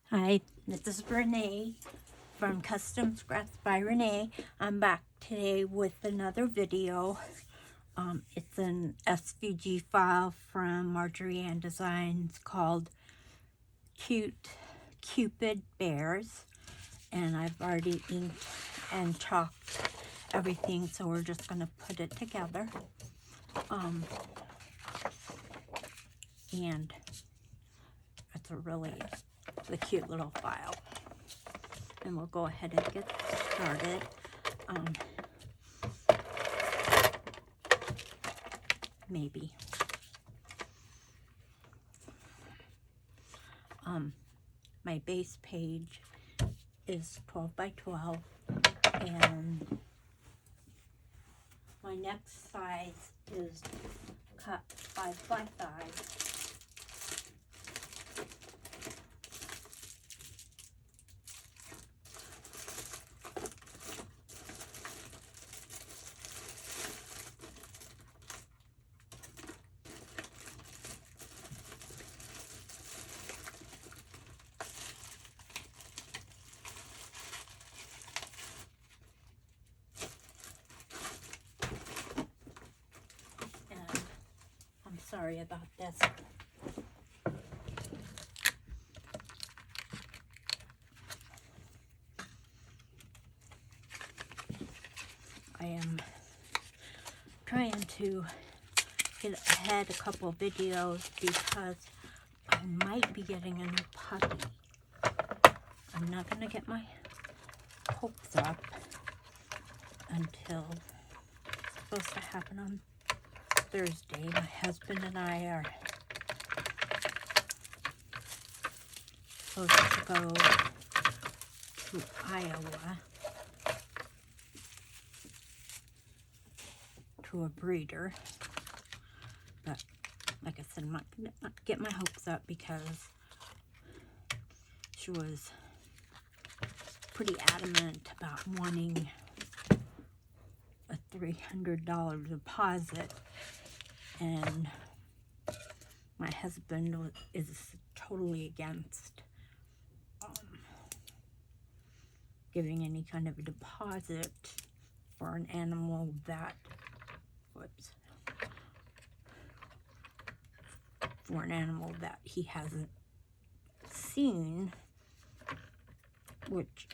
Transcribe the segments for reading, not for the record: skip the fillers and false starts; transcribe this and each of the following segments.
Hi, this is Renee from Custom Scraps by Renee. I'm back today with another video. It's an SVG file from Marjorie Ann Designs called Cupid Bears. And I've already inked and chalked everything, so we're just going to put it together. And it's a cute little file. And we'll go ahead and get started. Maybe. My base page is 12 by 12, and my next size is cut 5 by 5. Sorry about this. I am trying to get ahead a couple videos because I might be getting a new puppy. I'm not going to get my hopes up until it's supposed to happen on Thursday. My husband and I are supposed to go to Iowa to a breeder, but like I said, I'm not gonna get my hopes up because she was pretty adamant about wanting a $300 deposit, and my husband is totally against giving any kind of a deposit for an animal that he hasn't seen, which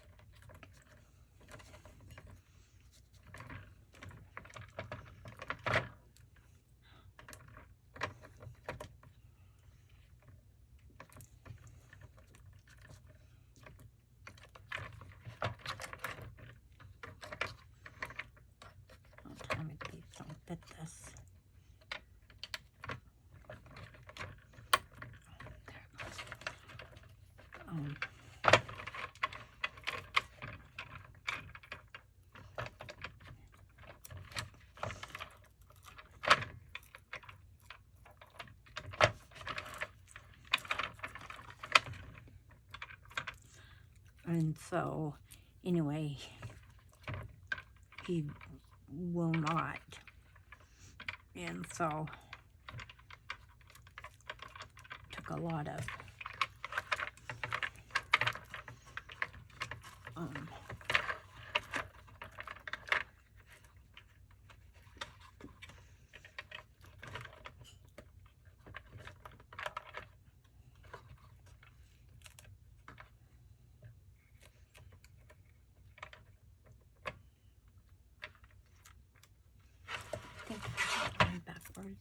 don't fit this. And so, anyway, he will not. And so, took a lot of backwards.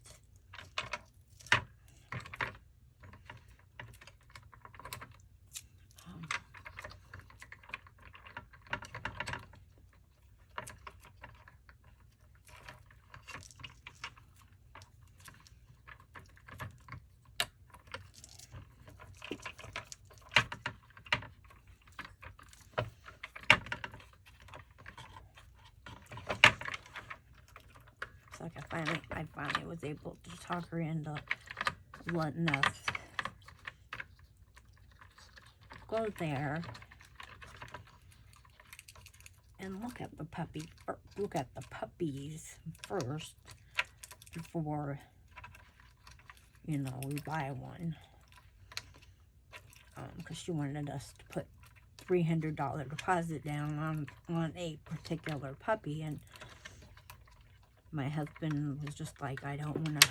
Like I finally was able to talk her into letting us go there and look at the puppies first before, we buy one. because she wanted us to put $300 deposit down on a particular puppy, and my husband was just like, I don't want to,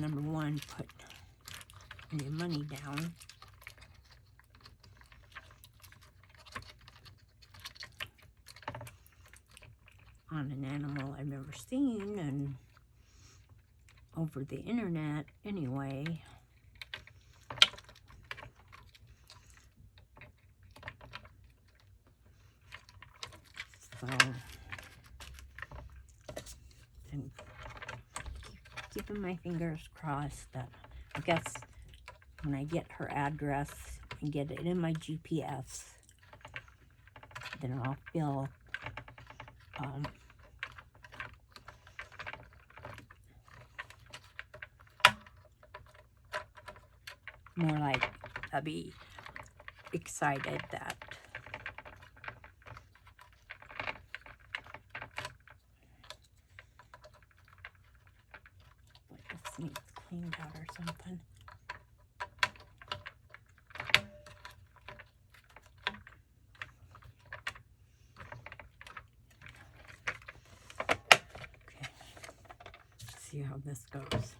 number one, put any money down. On an animal I've never seen, and over the internet anyway. So, I'm keeping my fingers crossed that, I guess, when I get her address and get it in my GPS, then I'll feel more like I'll be excited that this needs cleaned out or something. Okay, see how this goes.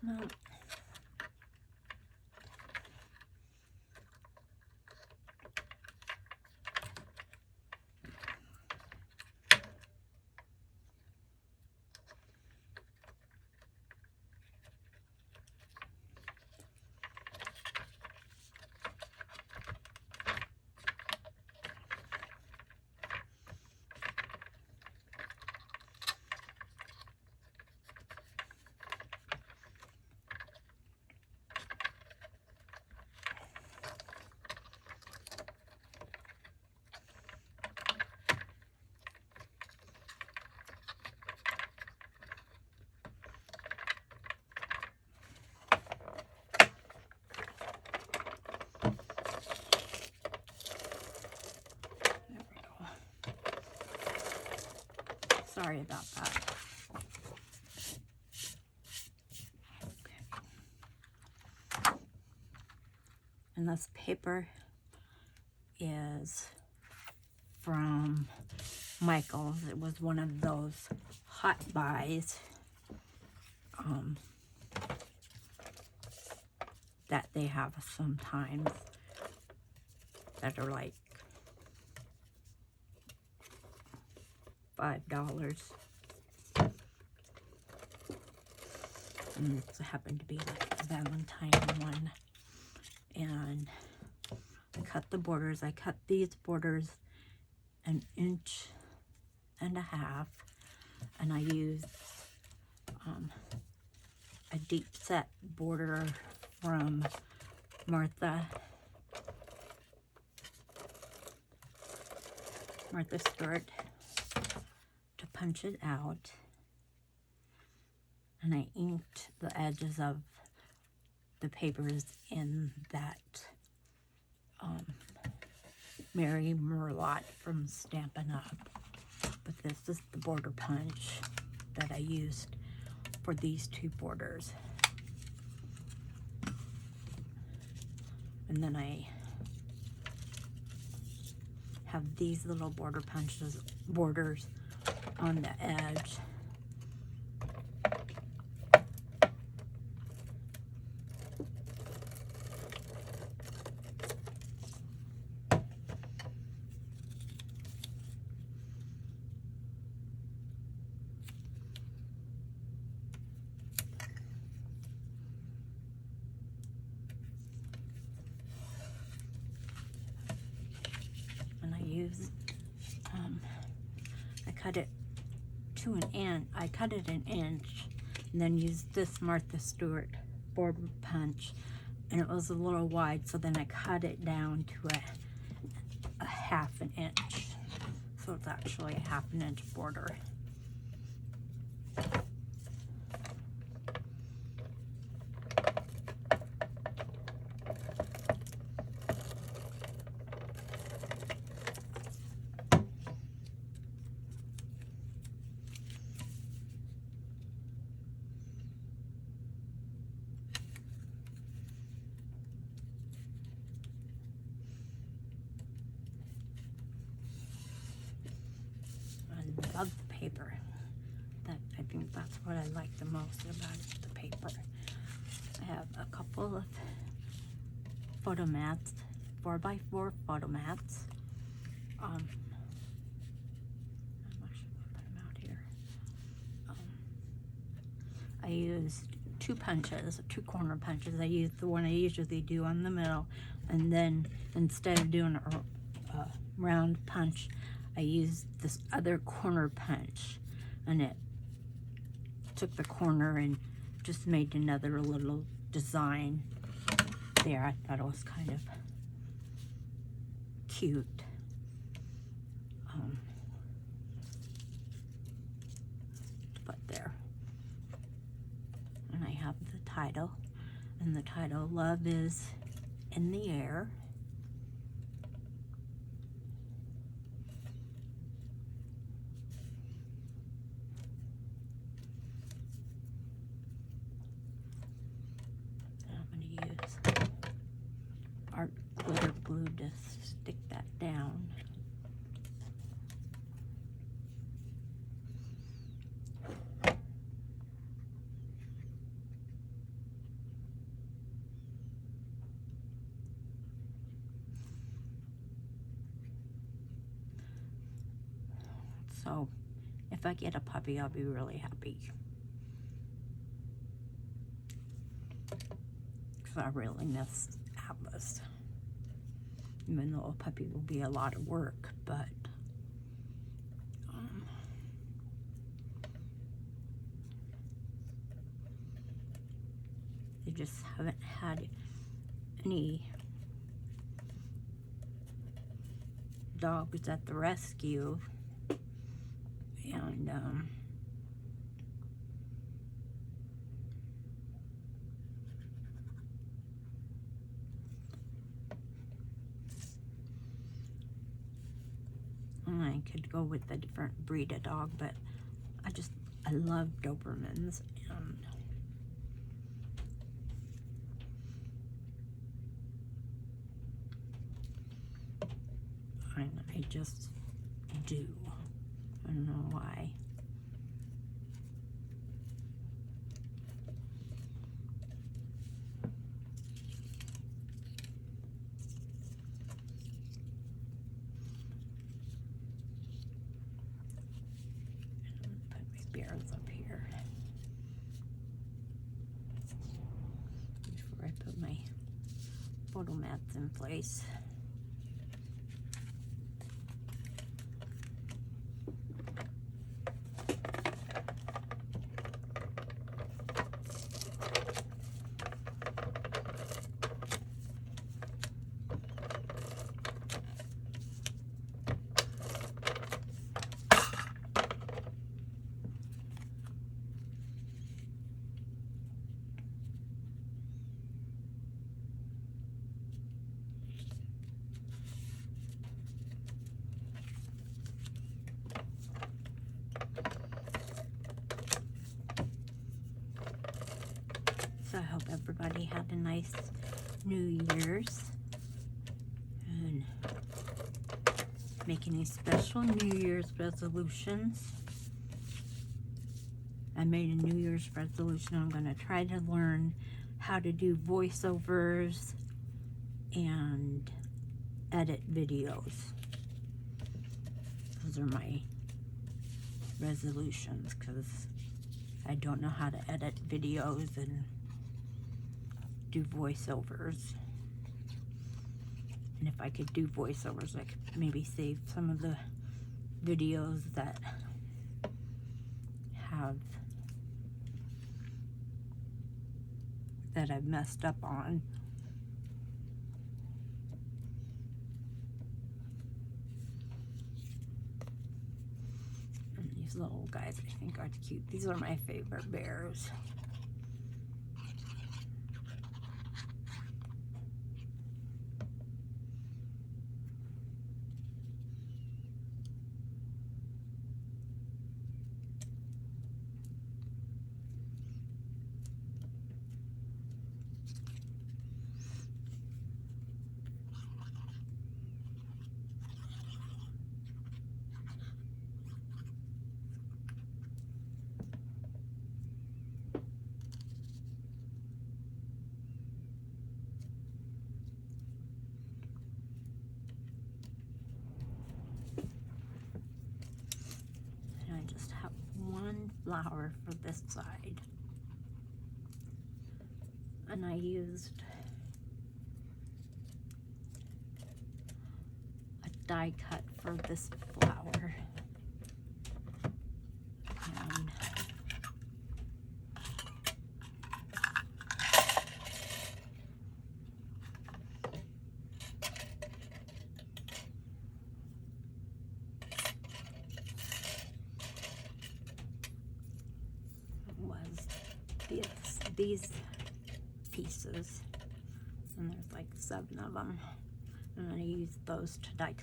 No. Sorry about that. Okay. And this paper is from Michael's. It was one of those hot buys that they have sometimes that are like $5. And it happened to be like a Valentine one. And I cut the borders. I cut these borders 1.5 inches. And I used a deep set border from Martha Stewart to punch it out, and I inked the edges of the papers in that Mary Merlot from Stampin' Up. But this is the border punch that I used for these two borders. And then I have these little borders on the edge. I cut it to an inch. I cut it an inch, and then used this Martha Stewart border punch, and it was a little wide, so then I cut it down to a half an inch. So it's actually a half an inch border. I love the paper. I think that's what I like the most about it, the paper. I have a couple of photo mats, 4x4 photo mats. I'm actually going to put them out here. I used two corner punches. I used the one I usually do on the middle, and then instead of doing a round punch, I used this other corner punch, and it took the corner and just made another little design there. I thought it was kind of cute. But there. And I have the title, and the title, Love is in the Air. Art glitter glue to stick that down. So if I get a puppy, I'll be really happy. Because I really miss Atlas. Even though a puppy will be a lot of work, but they just haven't had any dogs at the rescue, and I could go with a different breed of dog, but I love Dobermans, and I just do. I don't know why. Bears up here before I put my photo mats in place. So I hope everybody had a nice New Year's. And make any special New Year's resolutions. I made a New Year's resolution. I'm going to try to learn how to do voiceovers and edit videos. Those are my resolutions because I don't know how to edit videos and do voiceovers. And if I could do voiceovers, I could maybe save some of the videos that I've messed up on. And these little guys I think are cute. These are my favorite bears. I just have one flower for this side, and I used a die cut for this flower, and was these pieces, and there's like 7 of them, and I used those to die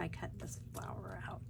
cut this flower out.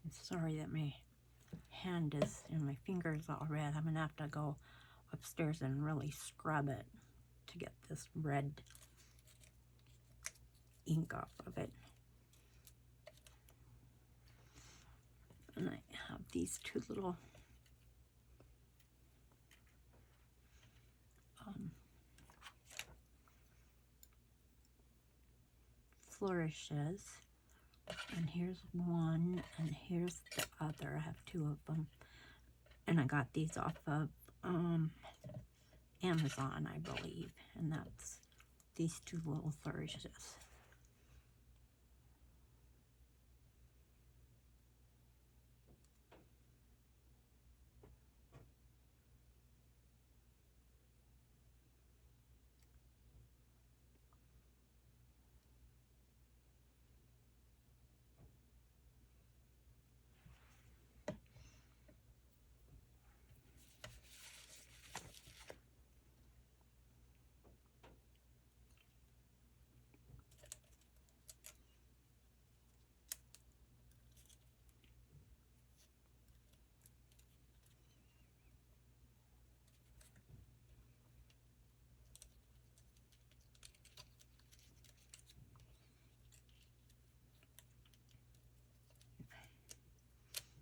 I'm sorry that my hand is, and my fingers all red. I'm gonna have to go upstairs and really scrub it to get this red ink off of it. And I have these 2 little flourishes, and here's one, and here's the other. I have 2 of them, and I got these off of Amazon, I believe, and that's these 2 little flourishes.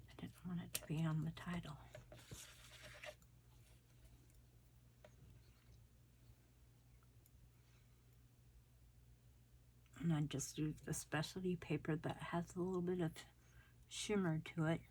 I didn't want it to be on the title. And I just used the specialty paper that has a little bit of shimmer to it.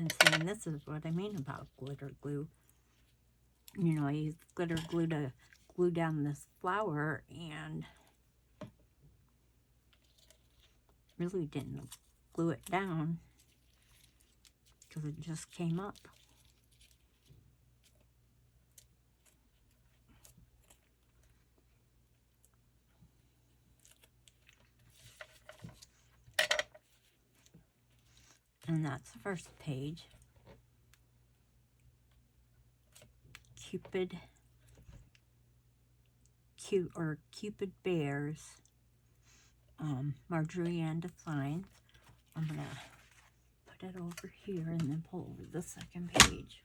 And see, and this is what I mean about glitter glue. You know, I used glitter glue to glue down this flower and really didn't glue it down because it just came up. And that's the first page. Cupid Bears, Marjorie Ann Designs. I'm gonna put it over here and then pull over the second page.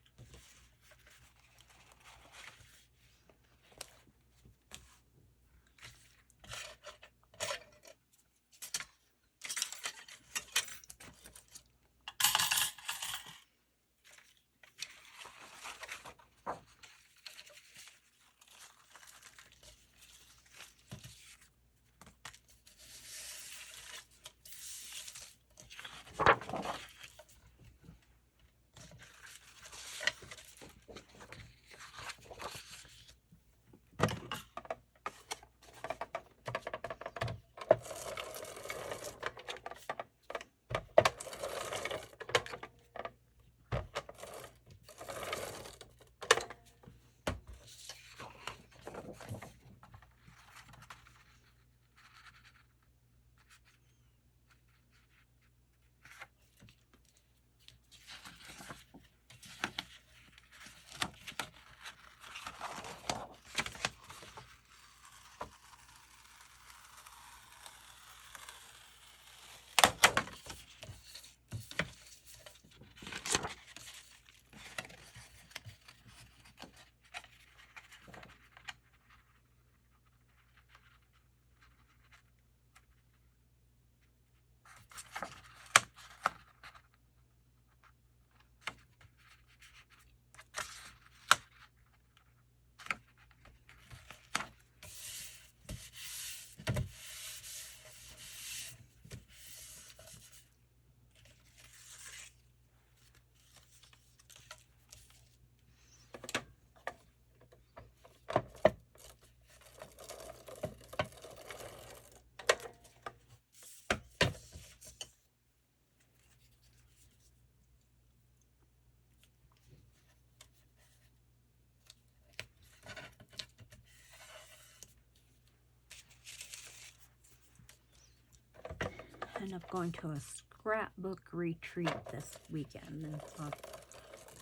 I end up going to a scrapbook retreat this weekend, and so I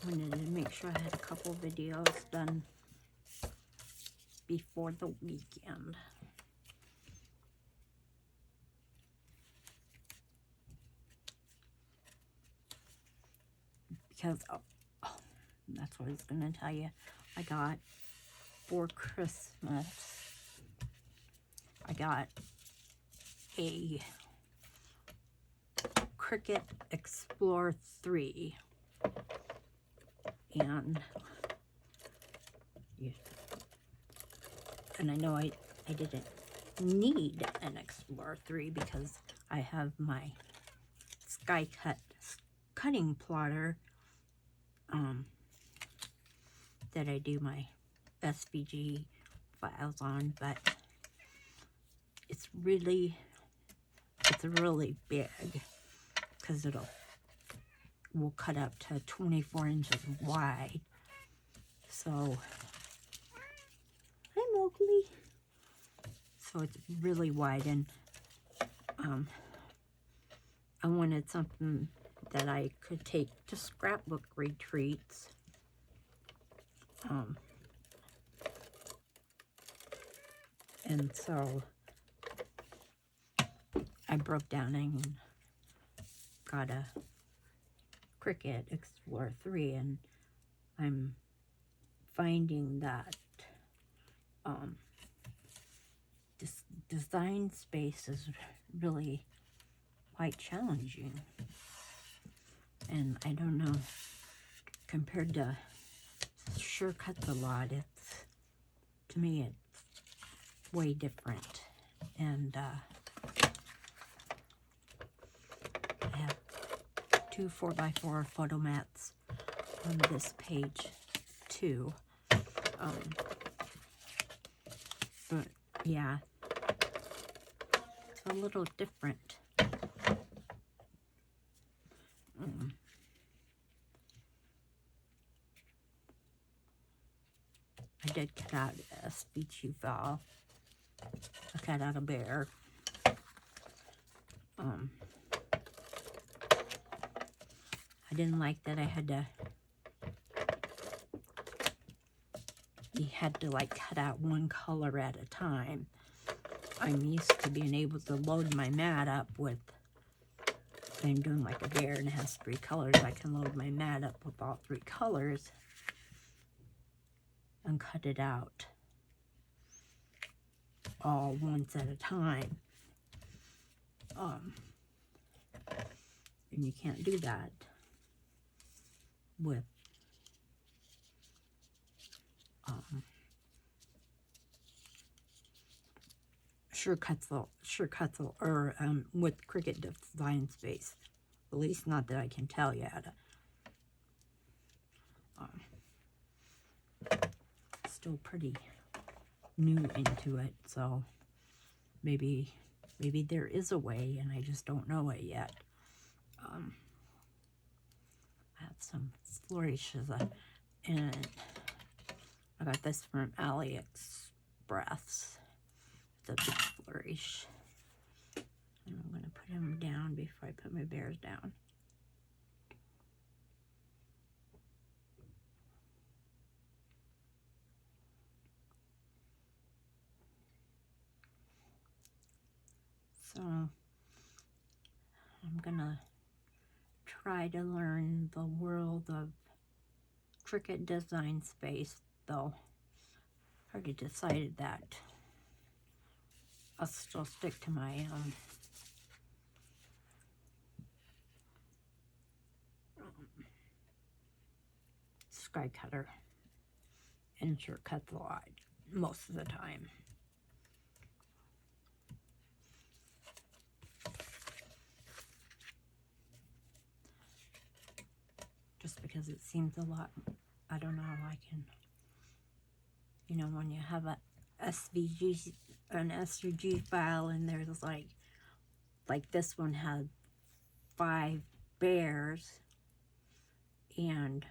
wanted to make sure I had a couple videos done before the weekend. Because, that's what I was going to tell you. I got, for Christmas, I got a Cricut Explore 3. And I know I didn't need an Explorer 3 because I have my Sky Cut cutting plotter that I do my SVG files on, but it's really big because will cut up to 24 inches wide. So, hi Mowgli. So it's really wide, and I wanted something that I could take to scrapbook retreats. And so I broke down and got a Cricut Explorer 3, and I'm finding that this design space is really quite challenging. And I don't know, compared to Sure Cuts a Lot, to me it's way different. And I have 2 4x4 photo mats on this page too. But yeah, it's a little different. I did cut out a speech you file. I cut out a bear. I didn't like that I had to, you had to like cut out one color at a time. I'm used to being able to load my mat up with, I'm doing like a bear and it has 3 colors. I can load my mat up with all 3 colors and cut it out all once at a time. And you can't do that with Sure Cutzel, or with Cricut Design Space. At least not that I can tell yet. Still pretty new into it, so maybe there is a way and I just don't know it yet. I have some flourishes, and I got this from AliExpress. It's a big flourish. And I'm going to put him down before I put my bears down. So I'm going to try to learn the world of Cricut Design Space, though I already decided that I'll still stick to my sky cutter and sure cut the line most of the time. Just because it seems a lot, I don't know, I can, you know, when you have an SVG file and there's like this one had 5 bears, and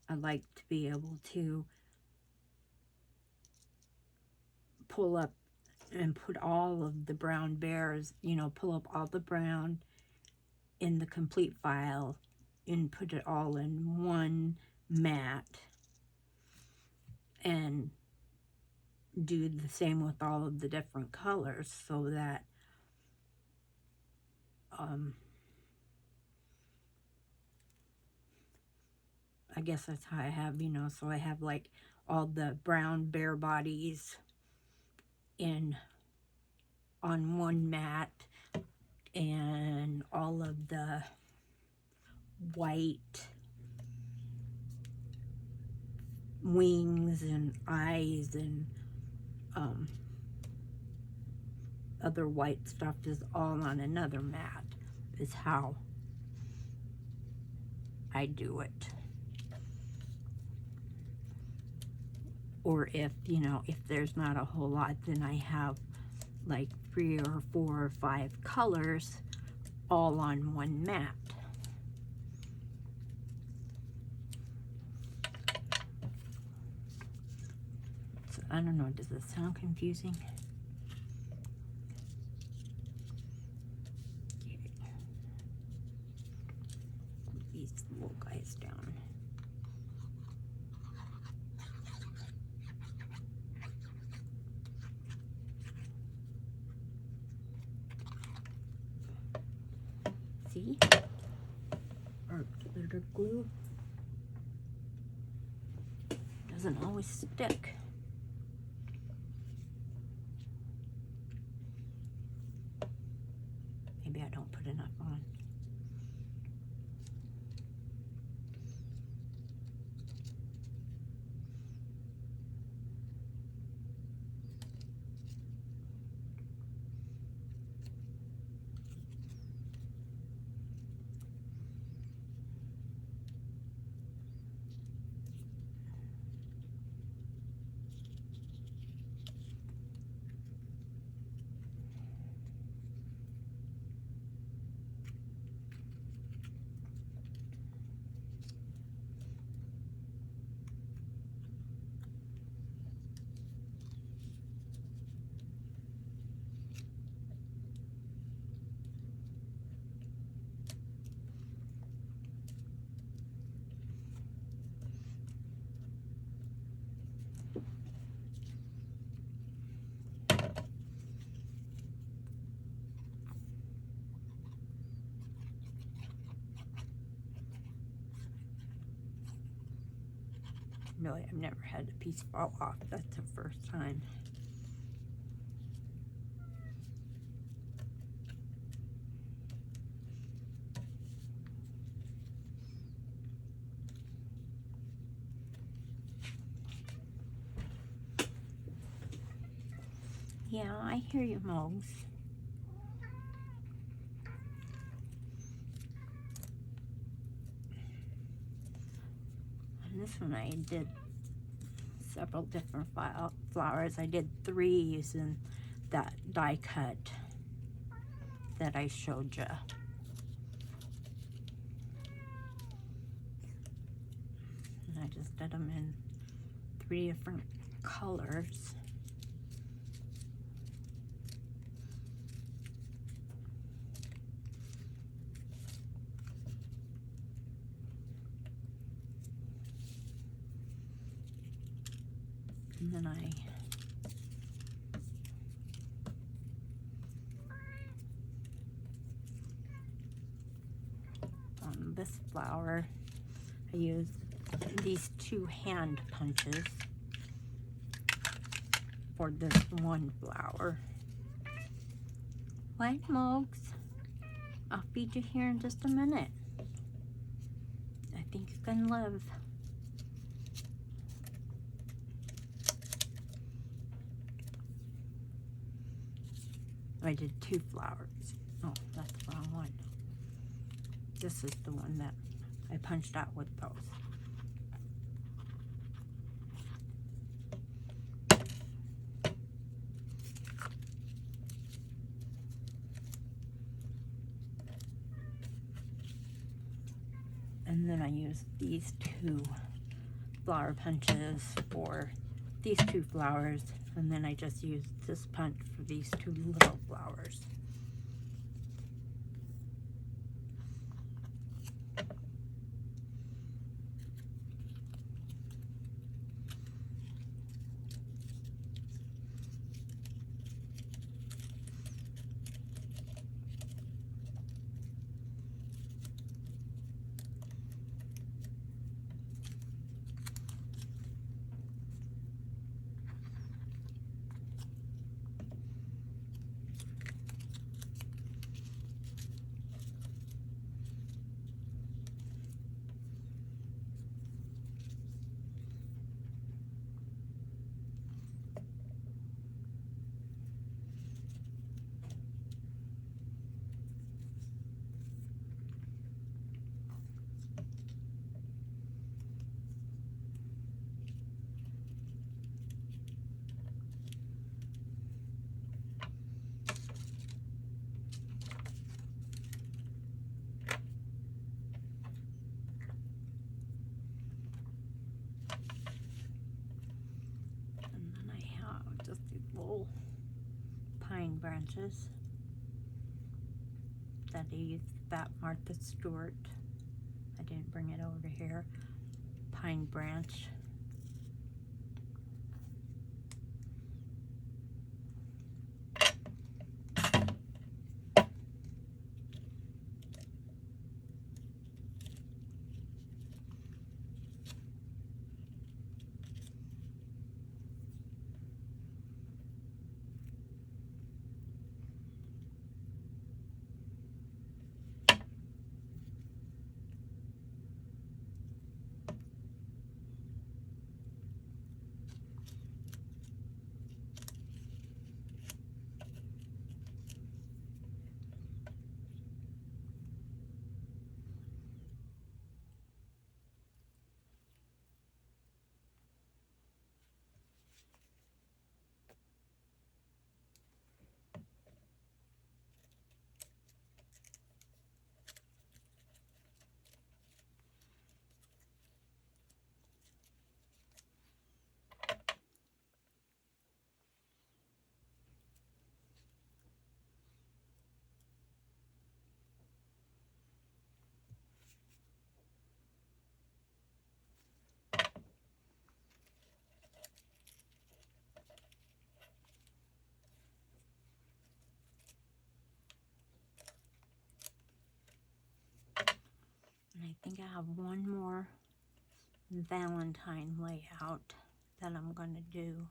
I'd like to be able to pull up and put all of the brown bears, you know, pull up all the brown in the complete file and put it all in one mat, and do the same with all of the different colors, so that I guess that's how I have, you know, so I have like all the brown bear bodies on one mat, and all of the white wings and eyes and other white stuff is all on another mat, is how I do it. Or if, you know, if there's not a whole lot, then I have like 3 or 4 or 5 colors all on one mat. So I don't know, does it sound confusing? Okay. Put these little guys down. See? Or glitter glue doesn't always stick. Maybe I don't put enough on. Really, I've never had a piece fall off. That's the first time. Yeah, I hear you, Mogs. And this one I did several different flowers. I did 3 using that die cut that I showed you. And I just did them in 3 different colors. And then on this flower, I used these 2 hand punches for this one flower. What, Mogs? I'll feed you here in just a minute. I think you can live. I did 2 flowers. Oh, that's the wrong one. This is the one that I punched out with those. And then I used these 2 flower punches for these 2 flowers, and then I just used this punch for these 2 little flowers. Little pine branches that I used that Martha Stewart. I didn't bring it over here. Pine branch. And I think I have one more Valentine layout that I'm going to do.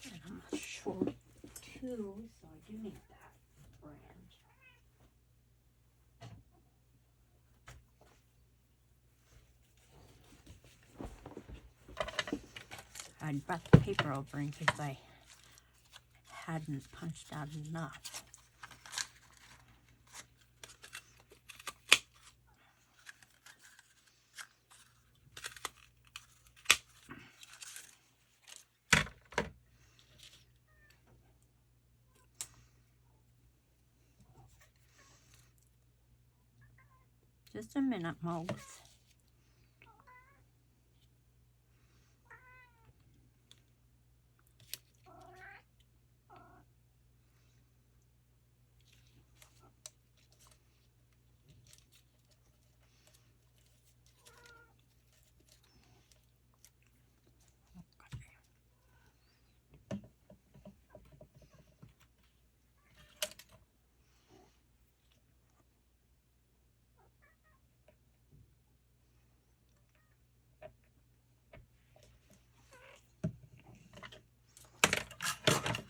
And I'm short too, so I do need that branch. I brought the paper over in case I hadn't punched out enough. Just a minute, Mose.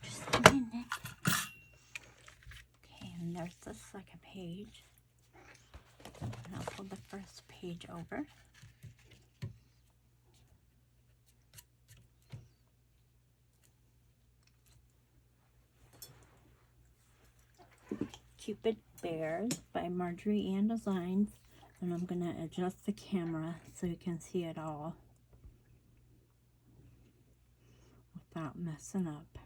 Just a minute. Okay, and there's the second page. And I'll pull the first page over. Cupid Bears by Marjorie Ann Designs. And I'm going to adjust the camera so you can see it all without messing up.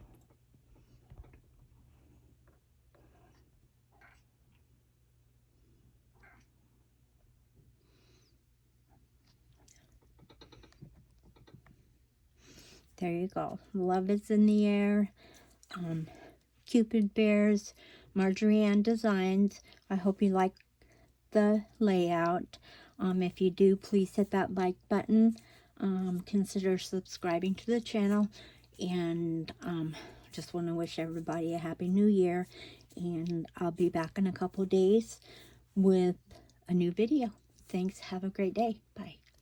There you go. Love is in the air. Cupid Bears, Marjorie Ann Designs. I hope you like the layout. If you do, please hit that like button. Consider subscribing to the channel. And just want to wish everybody a happy new year. And I'll be back in a couple days with a new video. Thanks. Have a great day. Bye.